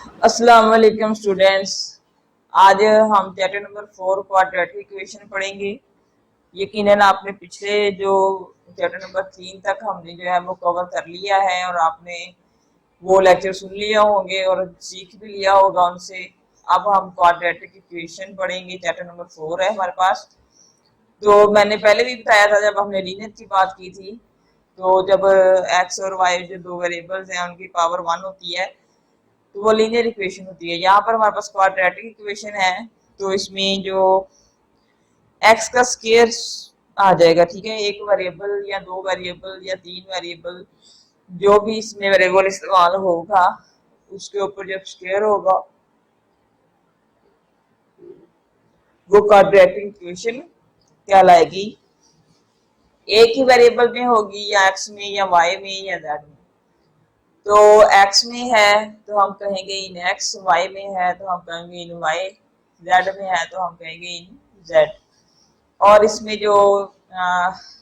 अस्सलाम वालेकुम स्टूडेंट्स। आज हम चैप्टर नंबर 4 क्वाड्रेटिक इक्वेशन पढ़ेंगे। यकीनन आपने पिछले जो चैप्टर नंबर 3 तक हमने जो है वो कवर कर लिया है और आपने वो लेक्चर सुन लिया होंगे और सीख भी लिया होगा उनसे। अब हम क्वाड्रेटिक इक्वेशन पढ़ेंगे। चैप्टर नंबर 4 है हमारे पास। तो मैंने पहले भी बताया था जब हमने लीनियर की बात की थी, तो जब एक्स और वाई जो दो वेरिएबल्स हैं उनकी पावर 1 होती है तो वो लीनियर इक्वेशन होती है। यहाँ पर हमारे पास क्वाड्रेटिक इक्वेशन है, तो इसमें जो एक्स का स्क्वायर आ जाएगा, ठीक है। एक वेरिएबल या दो वेरिएबल या तीन वेरिएबल जो भी इसमें वेरिएबल इस्तेमाल होगा उसके ऊपर जब स्क्वायर होगा वो क्वाड्रेटिक इक्वेशन कहलाएगी। एक ही वेरिएबल में होगी, या एक्स में या वाई में या जेड में। तो x में है तो हम कहेंगे इन x, y में है तो हम कहेंगे इन y, z में है तो हम कहेंगे इन z। और इसमें जो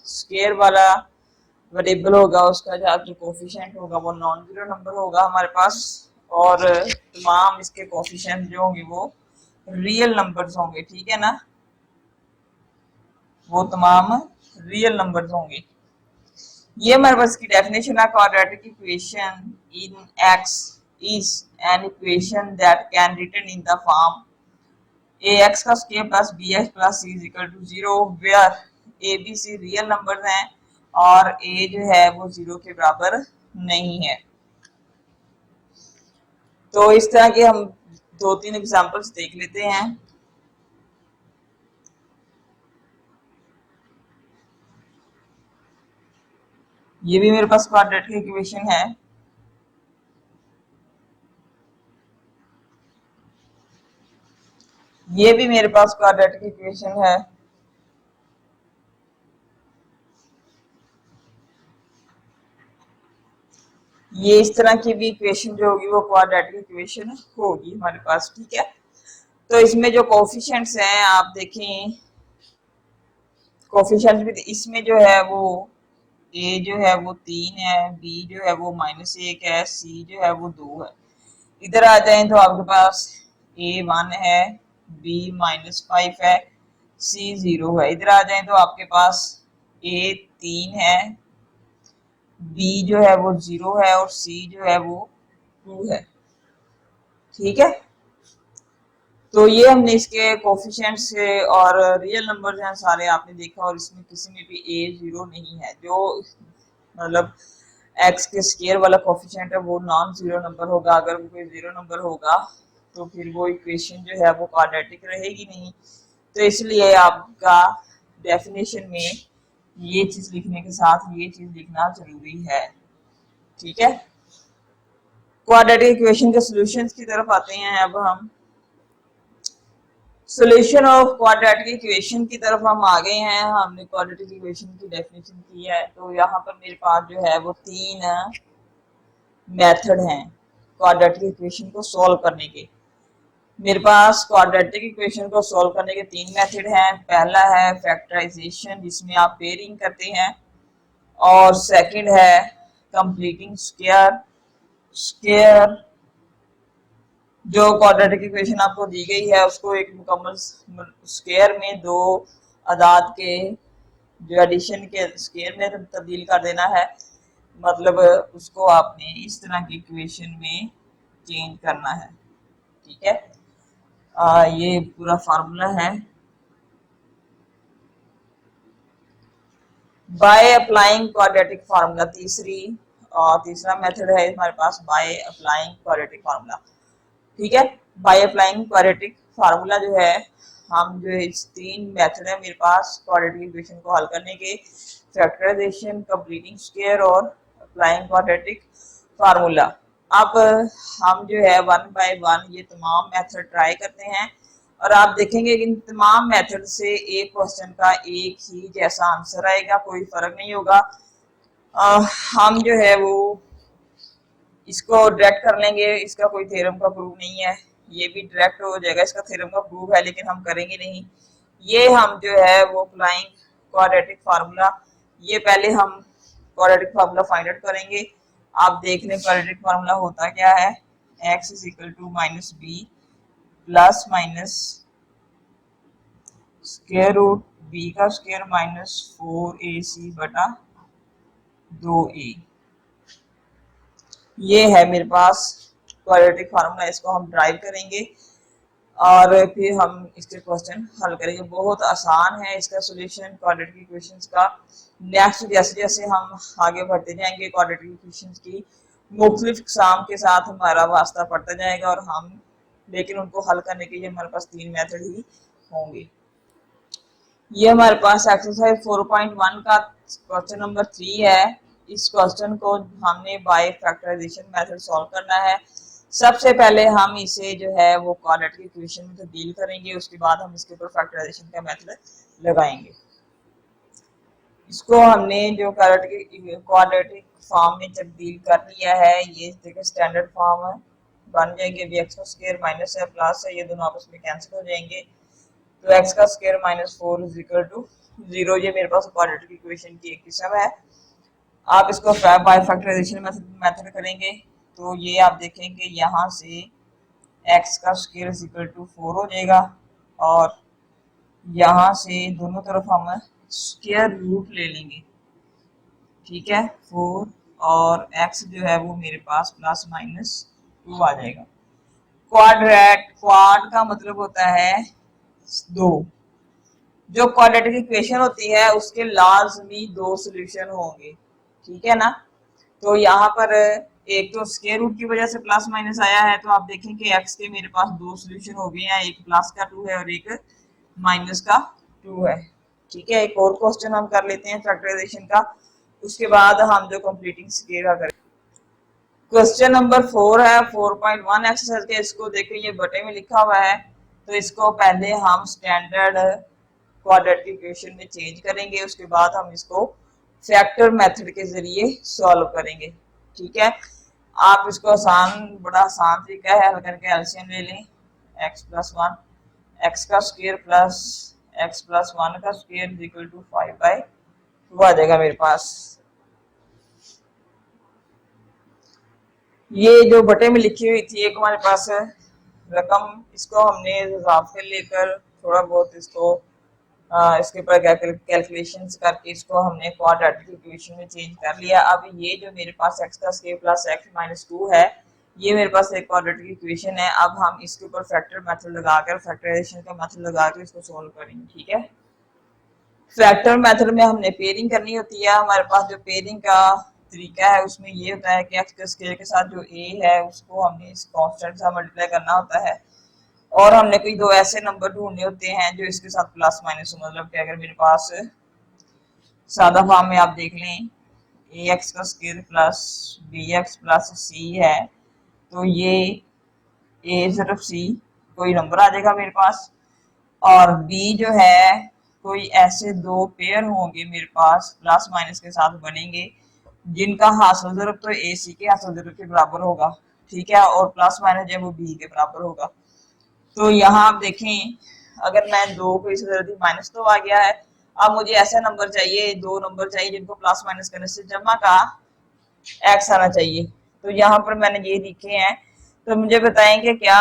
स्क्वायर वाला वेरिएबल होगा उसका जो कोफिशिएंट होगा वो नॉन जीरो नंबर होगा हमारे पास, और तमाम इसके कोफिशिएंट जो होंगे वो रियल नंबर्स होंगे, ठीक है ना। वो तमाम रियल नंबर्स होंगे। ये हमारे पास की डेफिनेशन है। Quadratic equation in x is an equation that can written in the form a x का square plus b x plus c is equal to zero, where a b c real numbers हैं और ए जो है वो zero के बराबर नहीं है। तो इस तरह के हम दो तीन एग्जांपल्स देख लेते हैं। ये भी मेरे पास क्वाड्रेटिक इक्वेशन है। ये भी मेरे पास क्वाड्रेटिक इक्वेशन है। ये इस तरह की भी इक्वेशन जो होगी वो क्वाड्रेटिक इक्वेशन होगी हमारे पास, ठीक है। तो इसमें जो कोफिशिएंट्स हैं आप देखें, कोफिशिएंट्स भी इसमें जो है वो ए जो है वो 3 है, बी जो है वो -1 है, सी जो है वो 2 है। इधर आ जाएं तो आपके पास ए 1 है, बी -5 है, सी 0 है। इधर आ जाएं तो आपके पास ए 3 है, बी जो है वो 0 है और सी जो है वो 2 है, ठीक है। तो ये हमने इसके कोफिशिएंट्स से और रियल नंबर हैं सारे आपने देखा, और इसमें किसी में भी ए 0 नहीं है। जो मतलब एक्स के स्क्वायर वाला कोफिशिएंट है वो नॉन जीरो नंबर होगा। अगर वो कोई जीरो नंबर होगा तो फिर वो इक्वेशन जो है वो क्वाड्रेटिक रहेगी नहीं। तो इसलिए आपका डेफिनेशन में ये चीज लिखने के साथ ये चीज लिखना जरूरी है, ठीक है। क्वाड्रेटिक इक्वेशन के सॉल्यूशंस की तरफ आते हैं। अब हम सॉल्यूशन ऑफ क्वाड्रेटिक इक्वेशन की तरफ हम आ गए हैं। हमने क्वाड्रेटिक इक्वेशन की डेफिनेशन की है। तो यहाँ पर मेरे पास जो है वो तीन मेथड हैं क्वाड्रेटिक इक्वेशन को सॉल्व करने के। मेरे पास क्वाड्रेटिक इक्वेशन को सॉल्व करने के तीन मेथड हैं। पहला है फैक्टराइजेशन, जिसमें आप पेयरिंग करते हैं, और सेकंड है कंप्लीटिंग स्क्वायर। स्क्वायर जो क्वाड्रेटिक इक्वेशन आपको दी गई है उसको एक मुकम्मल स्क्वायर में दो अदाद के जो एडिशन के स्क्वायर में तब्दील कर देना है। मतलब उसको आपने इस तरह की इक्वेशन में चेंज करना है, ठीक है। ये पूरा फार्मूला है। बाय अप्लाइंग क्वाड्रेटिक फार्मूला तीसरा मेथड है हमारे पास बाय अप्लाइंग क्वाड्रेटिक फार्मूला, ठीक है। बाय अप्लाइंग क्वाड्रेटिक फार्मूला जो है, हम जो इस तीन मेथड है मेरे पास क्वाड्रेटिक इक्वेशन को हल करने के, फैक्टराइजेशन, कंप्लीटिंग स्क्वायर और अप्लाइंग क्वाड्रेटिक फार्मूला। अब हम जो है वन बाय वन ये तमाम मेथड ट्राई करते हैं और आप देखेंगे कि इन तमाम मेथड से एक क्वेश्चन का एक ही जैसा आंसर आएगा, कोई फर्क नहीं होगा। हम जो है वो इसको डायरेक्ट कर लेंगे, इसका कोई थ्योरम का प्रूफ नहीं है। ये भी डायरेक्ट हो जाएगा, इसका थ्योरम का प्रूफ है लेकिन हम करेंगे नहीं। ये हम जो है वो अप्लाइंग क्वाड्रेटिक फार्मूला, ये पहले हम क्वाड्रेटिक फार्मूला फाइंड आउट करेंगे। आप देख लें क्वाड्रेटिक फार्मूला होता क्या है। X is equal to minus b plus minus square root b का स्क्वायर माइनस 4ac बटा 2a। ये है मेरे पास क्वाड्रेटिक फार्मूला, इसको हम ड्राइव करेंगे और फिर हम इसके क्वेश्चन हल करेंगे। बहुत आसान है इसका सॉल्यूशन क्वाड्रेटिक इक्वेशंस का। नेक्स्ट जैसे जैसे हम आगे बढ़ते जाएंगे क्वाड्रेटिक इक्वेशंस की मुख्तलिफ अक़साम के साथ हमारा वास्ता पड़ता जाएगा और हम लेकिन उनको हल करने के लिए हमारे पास 3 मेथड ही होंगे। ये हमारे पास एक्सरसाइज 4.1 का क्वेश्चन नंबर 3 है। इस क्वेश्चन को हमने बाय फैक्टराइजेशन मेथड सॉल्व करना है। सबसे पहले हम इसे जो है वो क्वाड्रेटिक इक्वेशन में तब्दील करेंगे, उसके बाद हम इसके ऊपर फैक्टराइजेशन का मेथड लगाएंगे। इसको हमने जो क्वाड्रेटिक फॉर्म में तब्दील कर लिया है, ये देखिए स्टैंडर्ड फॉर्म है बन जाएंगे। अभी एक्स का स्क्वायर माइनस है प्लस है, ये दोनों आपस में कैंसिल हो जाएंगे, तो एक्स का square minus 4 is equal to 0। ये मेरे पास क्वाड्रेटिक इक्वेशन की एक किस्म है। आप इसको बाय फैक्टराइजेशन मेथड करेंगे तो ये आप देखेंगे यहाँ से एक्स का स्क्वायर इज इक्वल टू 4 हो जाएगा और यहाँ से दोनों तरफ हम स्क्वायर रूट ले लेंगे, ठीक है 4, और एक्स जो है वो मेरे पास प्लस माइनस 2 आ जाएगा। क्वाड का मतलब होता है 2। जो क्वाड्रेटिक इक्वेशन होती है उसके लाजमी 2 सॉल्यूशन होंगे, ठीक है ना। तो यहाँ पर एक तो स्क्वायर रूट की वजह से प्लस माइनस आया है, तो आप देखें कि एक्स के मेरे पास 2 सॉल्यूशन हो गए हैं, एक प्लस का 2 है और एक माइनस का 2 है, ठीक है। एक और क्वेश्चन हम कर लेते हैं फैक्टराइजेशन का, उसके बाद हम जो कंप्लीटिंग स्क्वायर का करें। क्वेश्चन नंबर 4 है 4.1 एक्सरसाइज के। इसको देखिए ये बटे में लिखा हुआ है, तो इसको पहले हम स्टैंडर्ड क्वाड्रेटिक इक्वेशन में चेंज करेंगे, उसके बाद हम इसको फैक्टर मेथड के जरिए सॉल्व करेंगे, ठीक है। आप इसको बड़ा आसान तरीका है, हल करके एलसीएम ले लें। एक्स प्लस 1 एक्स का स्क्वायर प्लस एक्स प्लस 1 का स्क्वायर इज इक्वल टू 5/2 आ जाएगा मेरे पास। ये जो बटे में लिखी हुई थी एक हमारे पास रकम, इसको हमने इजाफ कर लेकर थोड़ा बहुत इसको इसके ऊपर कैलकुलेशंस करके इसको हमने क्वाड्रेटिक इक्वेशन में चेंज कर लिया। अब ये जो मेरे पास एक्स का स्क्वायर प्लस एक्स माइनस 2 है, ये मेरे पास एक क्वाड्रेटिक इक्वेशन है। अब हम इसके ऊपर फैक्टर मेथड लगाकर फैक्टराइजेशन का मेथड लगाकर इसको सोल्व करेंगे, ठीक है। फैक्टर मेथड में हमने पेयरिंग करनी होती है। हमारे पास जो पेयरिंग का तरीका है उसमें ये होता है कि एक्स के स्क्वायर के साथ जो ए है उसको हमने इस कांस्टेंट से मल्टीप्लाई करना होता है और हमने कोई 2 ऐसे नंबर ढूंढने होते हैं जो इसके साथ प्लस माइनस हो। मतलब कि अगर मेरे पास सादा फॉर्म में आप देख लें ए एक्स का square plus b x plus c है, तो ये ए सिर्फ सी कोई नंबर आ जाएगा मेरे पास, और बी जो है कोई ऐसे 2 पेयर होंगे मेरे पास प्लस माइनस के साथ बनेंगे जिनका हासिल ज़रूब तो ए सी के हासिल ज़रूब के बराबर होगा, ठीक है, और प्लस माइनस जो है वो बी के बराबर होगा। तो यहाँ आप देखें अगर मैं 2 को इस माइनस तो आ गया है, अब मुझे ऐसा नंबर चाहिए, 2 नंबर चाहिए जिनको प्लस माइनस करने से जमा का एक्स आना चाहिए। तो यहाँ पर मैंने ये लिखे हैं, तो मुझे बताएंगे क्या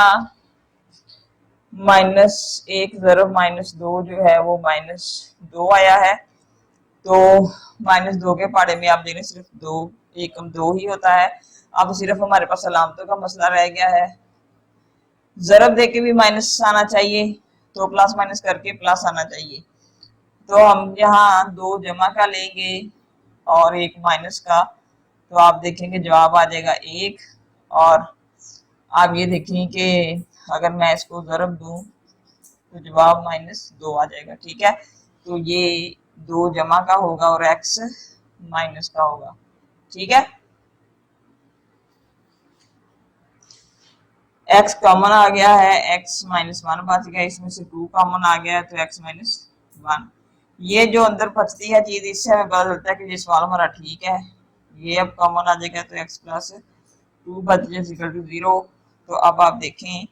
-1 ज़रब -2 जो है वो -2 आया है। तो -2 के पहाड़े में आप देखें सिर्फ 2 एकम 2 ही होता है। अब सिर्फ हमारे पास अलामतों का मसला रह गया है। ज़रब देके भी माइनस आना चाहिए, तो प्लस माइनस करके प्लस आना चाहिए। तो हम यहाँ 2 जमा का लेंगे और 1 माइनस का, तो आप देखेंगे जवाब आ जाएगा 1। और आप ये देखें कि अगर मैं इसको ज़रब दूं तो जवाब -2 आ जाएगा, ठीक है। तो ये 2 जमा का होगा और x माइनस का होगा, ठीक है। x कॉमन आ गया है, x -1 बच गया, इसमें से 2 कॉमन आ गया है तो x -1। ये जो अंदर बचती है चीज, इससे हमें पता चलता है कि ये सवाल हमारा ठीक है। ये अब कॉमन आ जाएगा तो x प्लस 2 बच जाए इक्वल टू 0। तो अब आप देखें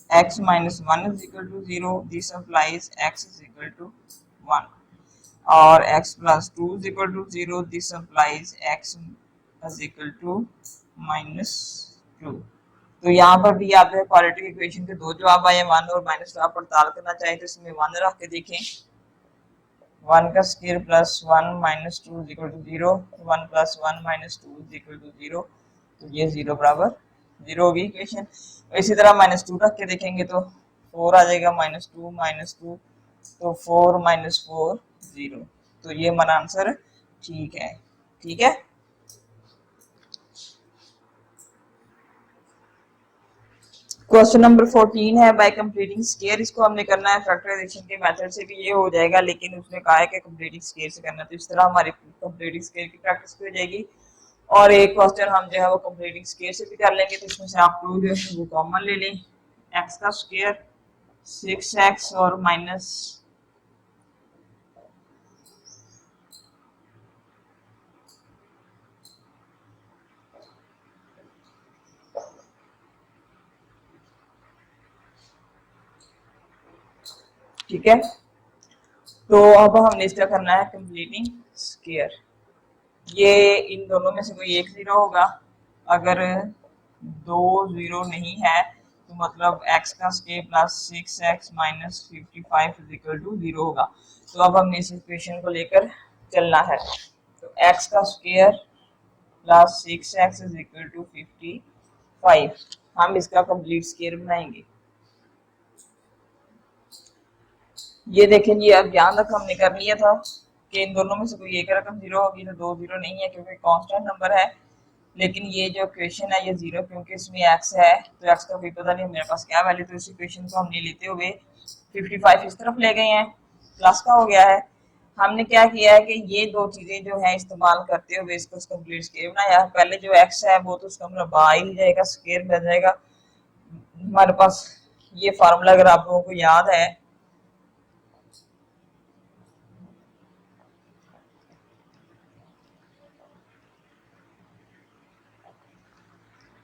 x -1 is equal to 0, this implies x is equal to 1, और x plus 2 is equal to 0, this implies x is equal to -2। तो यहाँ पर भी आप क्वाड्रेटिक इक्वेशन के दो जवाब आए, 1 और -2। आप पड़ताल करना चाहें तो इसमें 1 रख के देखें, 1 का square plus 1 -2 equal to 0, 1 plus 1 -2 equal to 0। तो ये 0 बराबर 0 होगी इक्वेशन। इसी तरह -2 रख के देखेंगे तो 4 आ जाएगा, -2 तो 4 -4 0। तो ये हमारा आंसर ठीक है। ठीक है, क्वेश्चन नंबर 14 है बाय कंप्लीटिंग स्क्वायर। इसको हमने करना है फैक्टराइजेशन के मेथड से भी ये हो जाएगा, लेकिन उसमें कहा है कि कंप्लीटिंग स्क्वायर से करना। तो इस तरह हमारी कंप्लीटिंग स्क्वायर की प्रैक्टिस हो जाएगी। और एक क्वेश्चन हम जो है वो कंप्लीटिंग स्क्वायर से भी कर लेंगे। तो इसमें से आप टू जो है वो कॉमन ले लें, एक्स का स्क्वायर 6x और माइनस ठीक है। तो अब हमने इसका करना है कंप्लीटिंग स्क्वायर। ये इन दोनों में से कोई एक जीरो होगा। अगर दो जीरो नहीं है तो मतलब x का square plus 6x minus 55 equal to 0 होगा। तो अब हमने इस इक्वेशन को लेकर चलना है। तो x का square plus 6x is equal to 55। हम इसका कंप्लीट स्क्वायर बनाएंगे। ये देखें जी, अब ध्यान रख हमने कर लिया था कि इन दोनों में से कोई एक रकम जीरो होगी। तो दो जीरो नहीं है क्योंकि कांस्टेंट नंबर है। लेकिन ये जो इक्वेशन है ये जीरो क्योंकि इसमें x है, तो x का कोई पता नहीं मेरे पास क्या वैल्यू। तो इस इक्वेशन को हमने लेते हुए 55 इस तरफ ले गए हैं, प्लस का हो गया है। हमने क्या किया है कि ये दो चीजें जो है इस्तेमाल करते हुए इसको कंप्लीट स्क्वायर बनाया। पहले जो x है वो तो उसका मरबा ही जाएगा, स्क्वायर बन जाएगा। हमारे पास ये फार्मूला अगर आप लोगों को याद है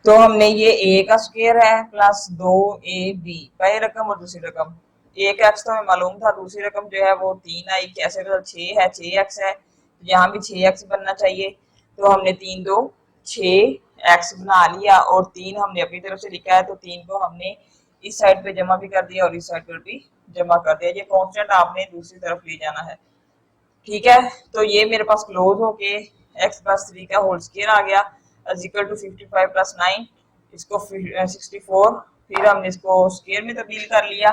तो हमने ये a का स्क्वायर है प्लस 2ab पहली रकम और दूसरी रकम। एक एक्स तो हमें मालूम था, दूसरी रकम जो है वो 3 आई, कैसे मतलब 6 है, 6x है। तो यहाँ भी 6x बनना चाहिए। तो हमने 3 2 6x बना लिया और 3 हमने अपनी तरफ से लिखा है। तो 3 को हमने इस साइड पे जमा भी कर दिया और इस साइड पर भी जमा कर दिया। ये कॉन्स्टेंट आपने दूसरी तरफ ले जाना है। ठीक है, तो ये मेरे पास क्लोज होके x प्लस 3 का होल स्क्वायर आ गया इक्वल टू 55 प्लस 9, इसको 64। फिर हमने इसको स्क्वायर में तब्दील कर लिया,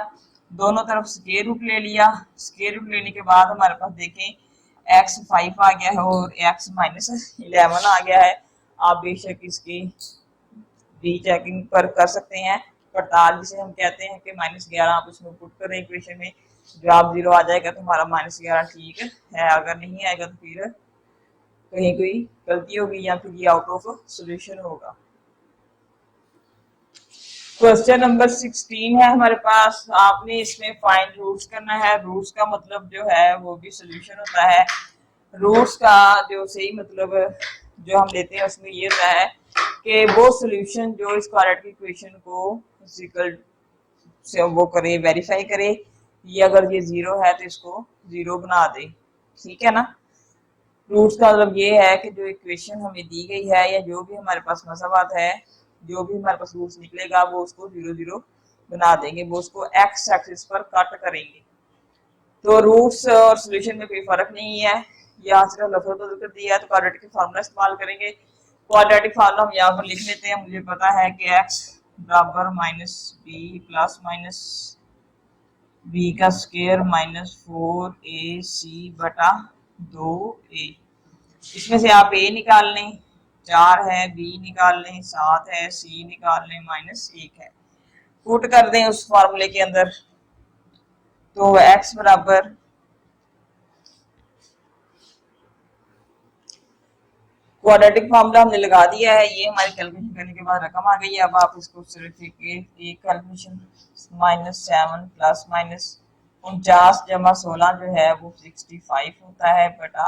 दोनों तरफ स्क्वायर रूट ले लिया। स्क्वायर रूट लेने के बाद हमारे पास देखें x 5 आ गया है और x माइनस 11 आ गया है। आप बेशक इसकी री चेकिंग पर कर सकते हैं, पड़ताल जिसे हम कहते हैं कि -11 आप उसमें पुट करें इक्वेशन में, जवाब 0 आ जाएगा तो हमारा -11 ठीक है। अगर नहीं आएगा तो फिर कहीं कोई गलती होगी या फिर ये आउट ऑफ सोल्यूशन होगा। क्वेश्चन नंबर 16 है हमारे पास। आपने इसमें फाइंड रूट्स करना है। रूट्स का मतलब जो है वो भी सोल्यूशन होता है। रूट्स का जो सही मतलब जो हम लेते हैं उसमें ये होता है कि वो सोल्यूशन जो इस क्वाड्रेटिक इक्वेशन को इक्वल से वो करे, वेरीफाई करे। ये अगर ये जीरो है तो इसको जीरो बना दे। ठीक है ना। रूट्स का मतलब ये है कि जो इक्वेशन हमें दी गई है या जो भी हमारे पास मसावात है, जो भी हमारे पास रूट्स निकलेगा वो उसको 0 0 बना देंगे, वो उसको एक्स एक्सिस पर कट करेंगे। तो रूट्स और सोल्यूशन में कोई फर्क नहीं है। यहाँ सिर्फ लफ्ज बदल कर दिया है तो क्वाड्रेटिक फार्मूला इस्तेमाल करेंगे। क्वाड्रेटिक फार्मूला हम यहाँ पर लिख लेते हैं। मुझे पता है कि x बराबर -b प्लस माइनस b का स्क्वायर -4ac बटा 2a। इसमें से आप a निकाल लें, 4 है, b निकाल लें, 7 है, c निकाल लें, -1 है। पुट कर दें उस फार्मूले के अंदर। तो x बराबर क्वाड्रेटिक फार्मूला हमने लगा दिया है। ये हमारी कैलकुलेशन करने के बाद रकम आ गई है। अब आप इसको सिर्फ एक कैलकुलेशन -7 प्लस माइनस 49 जमा 16 जो है वो 65 होता है बटा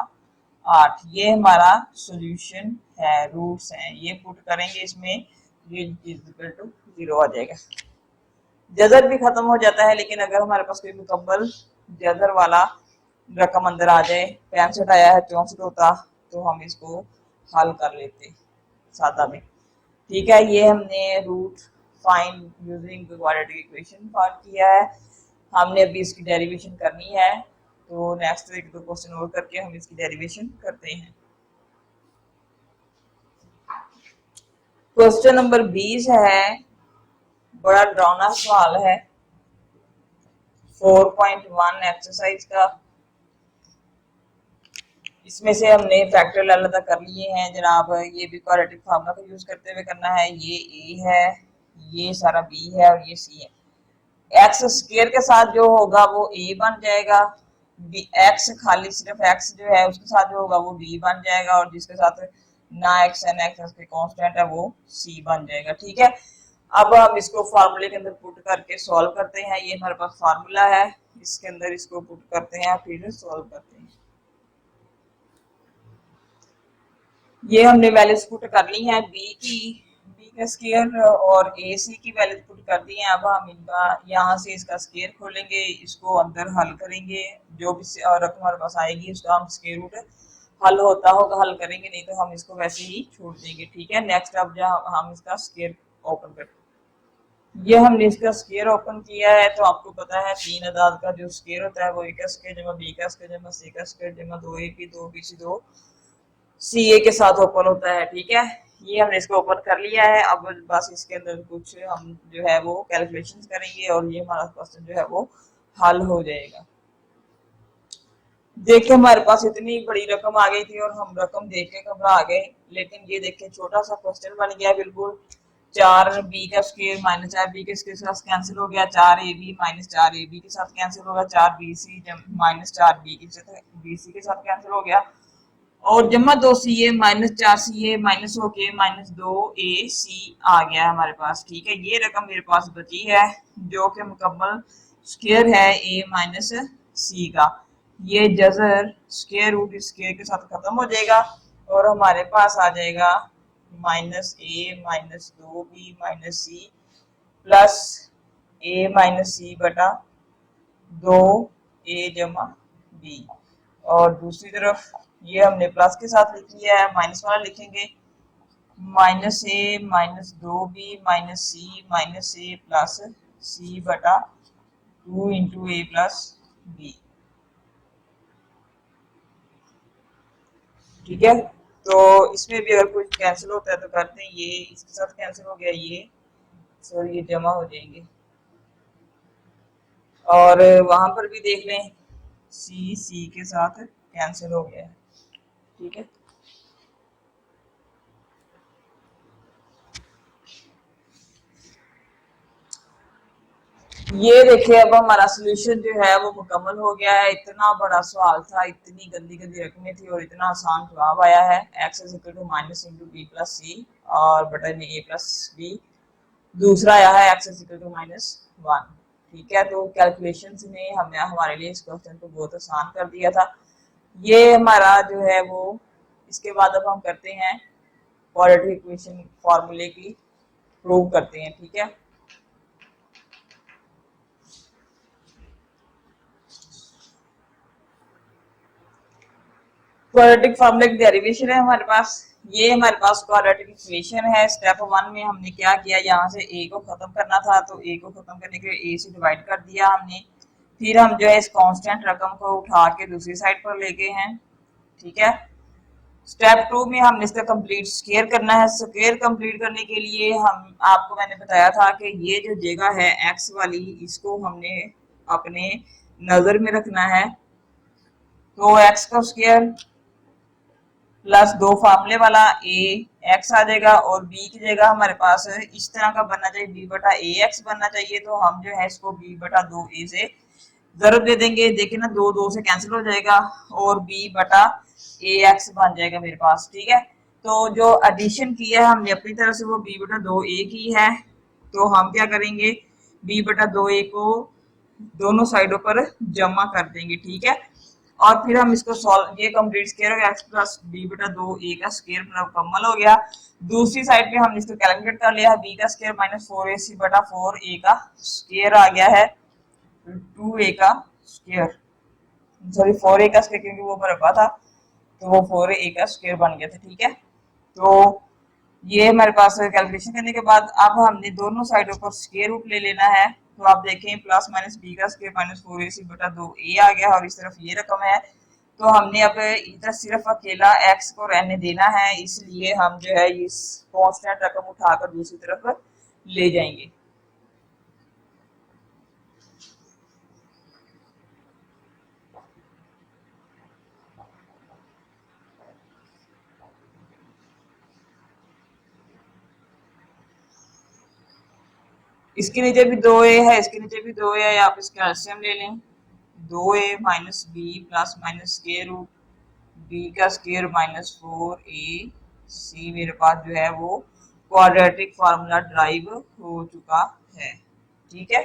8। ये हमारा सोल्यूशन है, रूट्स हैं। ये पुट करेंगे इसमें, ये इक्वल टू 0 आ जाएगा। जजर भी खत्म हो जाता है, लेकिन अगर हमारे पास कोई मुकम्मल जजर वाला रकम अंदर आ जाए, 65 आया है 64 होता, तो हम इसको हल कर लेते सादा में। ठीक है, ये हमने root find using quadratic equation find किया है। हमने अभी इसकी डेरिवेशन करनी है, तो नेक्स्ट एक दो क्वेश्चन और करके हम इसकी डेरिवेशन करते हैं। क्वेश्चन नंबर 20 है, बड़ा डरावना सवाल है 4.1 एक्सरसाइज का। इसमें से हमने फैक्टोरियल अलग कर लिए हैं जनाब। ये भी क्वाड्रेटिक फार्मूला का यूज करते हुए करना है। ये ए है, ये सारा बी है और ये सी है। एक्स स्क्वायर के साथ जो होगा वो ए बन जाएगा, एक्स खाली सिर्फ एक्स जो है उसके साथ जो होगा वो बी बन जाएगा, और जिसके साथ ना एक्स एन एक्स के कांस्टेंट है वो सी बन जाएगा। ठीक है, अब हम इसको फार्मूले के अंदर पुट करके सॉल्व करते हैं। ये हमारे पास फार्मूला है, इसके अंदर इसको पुट करते हैं फिर सॉल्व करते हैं। ये हमने वैल्यूज पुट कर ली है, बी का स्क्वायर और ए सी की वैल्यूज पुट कर दी है। अब हम इनका यहाँ से इसका स्क्वायर खोलेंगे, इसको अंदर हल करेंगे, जो भी रकम हमारे पास आएगी उसका हम स्क्वायर रूट हल होता होगा हल करेंगे, नहीं तो हम इसको वैसे ही छोड़ देंगे। ठीक है, नेक्स्ट अब जब हम इसका स्क्वायर ओपन करते हैं, ये हमने इसका स्क्वायर ओपन किया है, तो आपको पता है तीन अदाद का जो स्क्वायर होता है वो ए का स्क्वायर जमा बी का स्क्वायर जमा सी का स्क्वायर जमा दो ए की दो बी सी दो सी ए के साथ ओपन होता है। ठीक है, ये हमने इसको ओपन कर लिया है। अब बस इसके अंदर कुछ हम जो है वो कैलकुलेशन करेंगे और ये हमारा क्वेश्चन जो है वो हल हो जाएगा। देखिए हमारे पास इतनी बड़ी रकम आ गई थी और हम रकम देख के घबरा गए, लेकिन ये देखिए छोटा सा क्वेश्चन बन गया बिल्कुल। 4b का स्क्वायर माइनस 4b के स्क्वायर के साथ कैंसिल हो गया, 4ab माइनस 4ab के साथ कैंसिल होगा, 4bc माइनस 4b के साथ bc के साथ कैंसिल हो गया, और जमा 2ca माइनस 4ca माइनस होके माइनस 2ac आ गया हमारे पास। ठीक है, ये रकम मेरे पास बची है जो कि मुकम्मल स्क्वायर है a माइनस c का। ये जजर स्क्वायर रूट स्क्वायर के साथ खत्म हो जाएगा और हमारे पास आ जाएगा minus a minus 2b minus c plus a minus c बटा 2a जमा b, और दूसरी तरफ ये हमने प्लस के साथ लिख लिया है, माइनस वाला लिखेंगे minus a minus 2b minus c plus c बटा 2 इंटू ए प्लस बी। ठीक है, तो इसमें भी अगर कुछ कैंसिल होता है तो करते हैं, ये इसके साथ कैंसिल हो गया, ये सॉरी ये जमा हो जाएंगे, और वहां पर भी देख लें सी के साथ कैंसिल हो गया है। ठीक है, ये देखिए अब हमारा सोल्यूशन जो है वो मुकम्मल हो गया है। इतना बड़ा सवाल था, इतनी गंदी गंदी रकमें थी और इतना आसान जवाब आया है। X is equal to minus into b plus c और बटा में ए प्लस बी। दूसरा आया है x is equal to minus 1। ठीक है, तो कैलकुलेशन ने हमें हमारे लिए इस क्वेश्चन को बहुत आसान कर दिया था। ये हमारा जो है वो, इसके बाद अब हम करते हैं क्वाड्रेटिक इक्वेशन फॉर्मूले की प्रूव करते हैं। ठीक है, क्वाड्रेटिक फॉर्मूले की डेरिवेशन है हमारे पास। ये हमारे पास क्वाड्रेटिक इक्वेशन है। स्टेप 1 में हमने क्या किया, यहाँ से ए को खत्म करना था तो ए को खत्म करने के लिए ए से डिवाइड कर दिया हमने। फिर हम जो है इस कांस्टेंट रकम को उठा के दूसरी साइड पर ले गए हैं। ठीक है, स्टेप 2 में हमने इसका कंप्लीट स्क्वायर करना है। स्क्वायर कंप्लीट करने के लिए हम आपको मैंने बताया था कि ये जो जगह है एक्स वाली, इसको हमने अपने नजर में रखना है। तो एक्स का स्क्वायर प्लस दो फार्मूले वाला ए एक्स आ जाएगा, और बी की जगह हमारे पास इस तरह का बनना चाहिए, बी बटा ए एक्स बनना चाहिए। तो हम जो है इसको बी बटा 2a से जरूर दे देंगे। देखिए ना, दो दो से कैंसिल हो जाएगा और बी बटा ए एक्स बन जाएगा मेरे पास। ठीक है, तो जो एडिशन की है हमने अपनी तरफ से वो बी बटा 2a की है, तो हम क्या करेंगे, बी बटा 2a को दोनों साइडों पर जमा कर देंगे। ठीक है, और फिर हम इसको सॉल्व, ये कंप्लीट स्क्वायर हो गया, एक्स प्लस बी बटा 2a का स्क्वायर मुकम्मल हो गया। दूसरी साइड पे हमने इसको कैलकुलेट कर लिया है, बी का स्क्वायर माइनस 4ac बटा 4a का स्क्वायर आ गया है 2a का स्क्वायर, सॉरी 4a का स्क्वायर क्योंकि वो बराबर था तो वो 4a का स्क्वायर बन गया था। ठीक है, तो ये हमारे पास कैलकुलेशन करने के बाद अब हमने दोनों साइडों पर स्क्वायर रूट ले लेना है। तो आप देखें प्लस माइनस बी का स्क्वायर माइनस 4ac बटा 2a आ गया और इस तरफ ये रकम है। तो हमने अब इधर सिर्फ अकेला x को रहने देना है, इसलिए हम जो है इस कांस्टेंट रकम उठाकर दूसरी तरफ ले जाएंगे। इसके नीचे भी 2a है, इसके नीचे भी 2a है, आप इसका एलसीएम ले लें। 2a minus b plus minus square root b का स्क्वायर माइनस 4ac मेरे पास जो है वो क्वाड्रेटिक फार्मूला ड्राइव हो चुका है। ठीक है।